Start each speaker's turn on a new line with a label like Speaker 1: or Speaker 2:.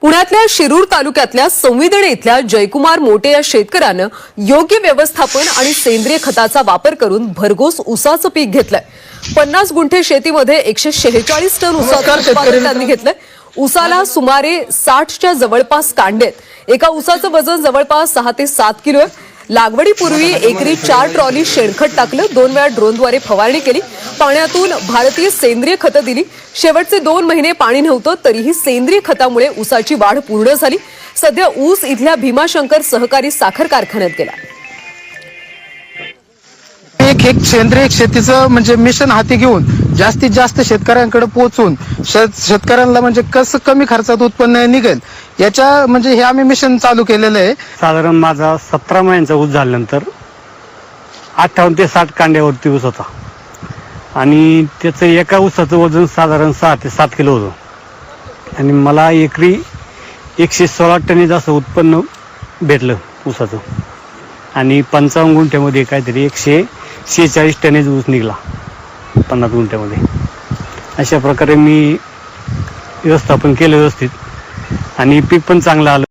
Speaker 1: पुण्यातल्या शिरूर तालुक्यातल्या संविदणे इथल्या जयकुमार मोटे या शेतकऱ्यानं योग्य व्यवस्थापन आणि सेंद्रिय खताचा वापर करून भरघोस ऊसाचं पीक घेतलंय। 50 गुंठे शेतीमध्ये 146 टन ऊसाचं उत्पादन त्यांनी घेतलंय। ऊसाला सुमारे 60च्या जवळपास कांडेत। एका ऊसाचं वजन जवळपास 6 ते 7 किलो आहे। लागवडीपूर्वी एकरी 4 ट्रॉली शेणखत टाकलं, 2 वेळा ड्रोनद्वारे फवारणी केली, पाण्यातून भारतीय सेंद्रिय खतं दिली। शेवटचे 2 महिने पाणी नव्हतं तरीही सेंद्रिय खतामुळे ऊसाची वाढ पूर्ण झाली। सध्या ऊस इथल्या भीमाशंकर सहकारी साखर कारखान्यात गेला।
Speaker 2: एक सेंद्रिय शेतीचं म्हणजे मिशन हाती घेऊन जास्तीत जास्त शेतकऱ्यांकडे पोहोचून शेतकऱ्यांना म्हणजे कसं कमी खर्चात उत्पन्न निघेल याच्या म्हणजे हे आम्ही मिशन चालू केलेलं आहे।
Speaker 3: साधारण माझा 17 महिन्याचा ऊस झाल्यानंतर 58 ते 60 कांड्यावरती ऊस होता आणि त्याचं एका ऊसाचं वजन साधारण 6 ते 7 किलो होतं आणि मला एकरी 116 टनेज असं उत्पन्न भेटलं ऊसाचं आणि 55 गुंठ्यामध्ये काहीतरी 146 टनेज ऊस निघाला 50 गुंठ्यामध्ये। अशा प्रकारे मी व्यवस्थापन केलं व्यवस्थित आणि पीक पण चांगलं आलं।